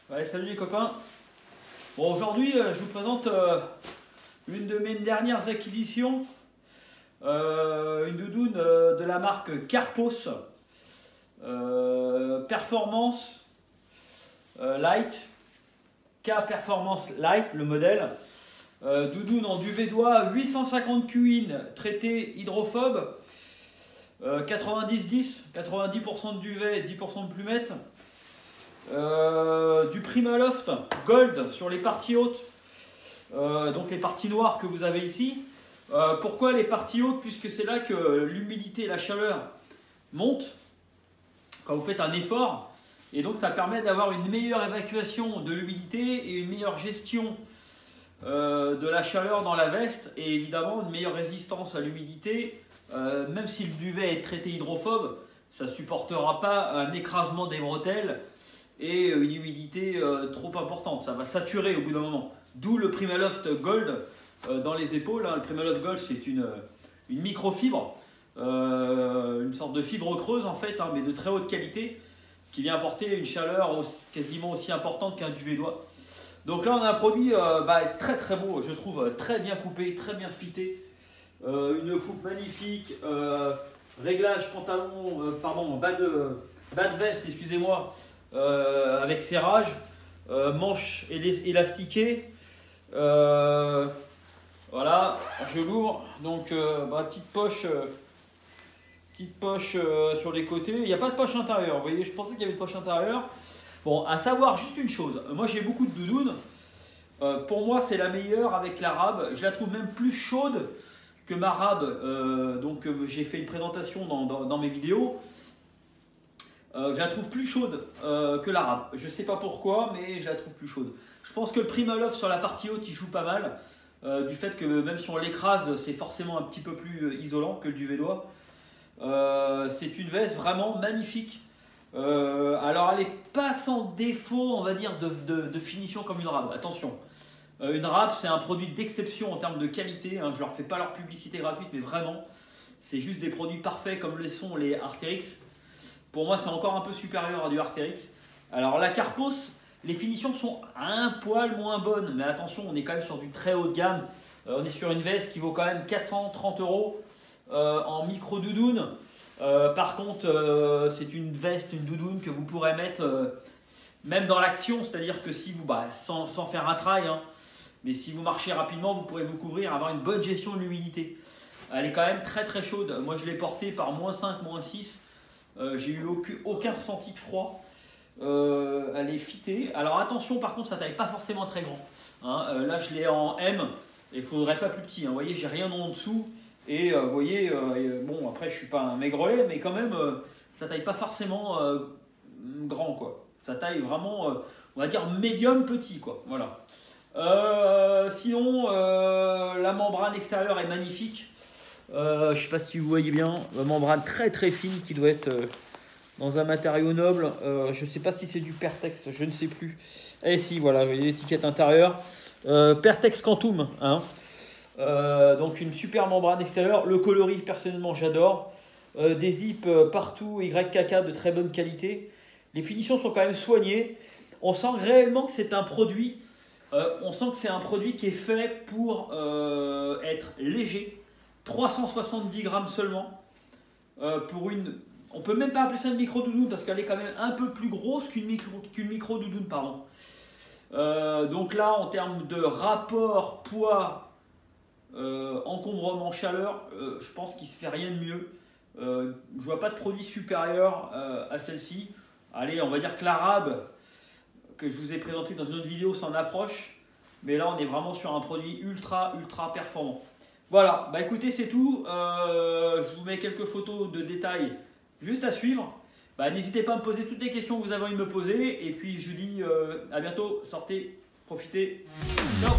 Ouais, salut les copains. Bon, aujourd'hui, je vous présente une de mes dernières acquisitions. Une doudoune de la marque Carpos. Performance Light. K-Performance Light, le modèle. Doudoune en duvet-doigt, 850 QI, traité hydrophobe. 90-10, 90% de duvet et 10% de plumette. Du Primaloft Gold sur les parties hautes, donc les parties noires que vous avez ici. Pourquoi les parties hautes? Puisque c'est là que l'humidité et la chaleur montent quand vous faites un effort, et donc ça permet d'avoir une meilleure évacuation de l'humidité et une meilleure gestion de la chaleur dans la veste, et évidemment une meilleure résistance à l'humidité. Même si le duvet est traité hydrophobe, ça ne supportera pas un écrasement des bretelles et une humidité trop importante. Ça va saturer au bout d'un moment. D'où le Primaloft Gold dans les épaules. Le Primaloft Gold, c'est une microfibre, une sorte de fibre creuse en fait, mais de très haute qualité, qui vient apporter une chaleur quasiment aussi importante qu'un duvet-doigt. Donc là, on a un produit très très beau, je trouve, très bien coupé, très bien fité. Une coupe magnifique, réglage pantalon, bas de veste, excusez-moi, avec serrage, manches élastiquées. Voilà, je l'ouvre. Donc, petite poche sur les côtés. Il n'y a pas de poche intérieure. Vous voyez, je pensais qu'il y avait une poche intérieure. Bon, à savoir juste une chose. Moi, j'ai beaucoup de doudounes. Pour moi, c'est la meilleure avec la rab. Je la trouve même plus chaude que ma rab. Donc, j'ai fait une présentation dans mes vidéos. Je la trouve plus chaude que la rab. Je ne sais pas pourquoi, mais je la trouve plus chaude. Je pense que le Primaloft sur la partie haute, il joue pas mal. Du fait que même si on l'écrase, c'est forcément un petit peu plus isolant que le duvet-doigt. C'est une veste vraiment magnifique. Alors, elle n'est pas sans défaut, on va dire, de finition comme une rab. Attention, une rab, c'est un produit d'exception en termes de qualité. Je ne leur fais pas leur publicité gratuite, mais vraiment, c'est juste des produits parfaits comme le sont les Arc'teryx. Pour moi, c'est encore un peu supérieur à du Arc'teryx. Alors, la Carpos, les finitions sont un poil moins bonnes, mais attention, on est quand même sur du très haut de gamme. On est sur une veste qui vaut quand même 430 € en micro doudoune. Par contre, c'est une veste, une doudoune que vous pourrez mettre même dans l'action, c'est-à-dire que si vous, sans faire un trail, mais si vous marchez rapidement, vous pourrez vous couvrir, avoir une bonne gestion de l'humidité. Elle est quand même très très chaude. Moi, je l'ai portée par -5, -6. J'ai eu aucun ressenti de froid. Elle est fitée. Alors attention, par contre, ça taille pas forcément très grand. Là, je l'ai en M et il ne faudrait pas plus petit. Vous voyez, j'ai rien en dessous. Et vous voyez, bon, après, je suis pas un maigrelet, mais quand même, ça taille pas forcément grand, quoi. Ça taille vraiment, on va dire, médium petit, quoi. Voilà. Sinon, la membrane extérieure est magnifique. Je ne sais pas si vous voyez bien, membrane très très fine qui doit être dans un matériau noble. Je ne sais pas si c'est du Pertex, je ne sais plus. Et si, voilà, vous voyez l'étiquette intérieure. Pertex Quantum. Donc une super membrane extérieure. Le coloris, personnellement, j'adore. Des zips partout, YKK de très bonne qualité. Les finitions sont quand même soignées. On sent réellement que c'est un produit. On sent que c'est un produit qui est fait pour être léger. 370 grammes seulement pour une. On peut même pas appeler ça une micro doudoune parce qu'elle est quand même un peu plus grosse qu'une micro doudoune, pardon. Donc là, en termes de rapport poids, encombrement, chaleur, je pense qu'il se fait rien de mieux. Je vois pas de produit supérieur à celle-ci. Allez, on va dire que la rab que je vous ai présenté dans une autre vidéo s'en approche, mais là on est vraiment sur un produit ultra performant. Voilà, écoutez, c'est tout. Je vous mets quelques photos de détails juste à suivre. N'hésitez pas à me poser toutes les questions que vous avez envie de me poser. Et puis je vous dis à bientôt. Sortez, profitez. Ciao.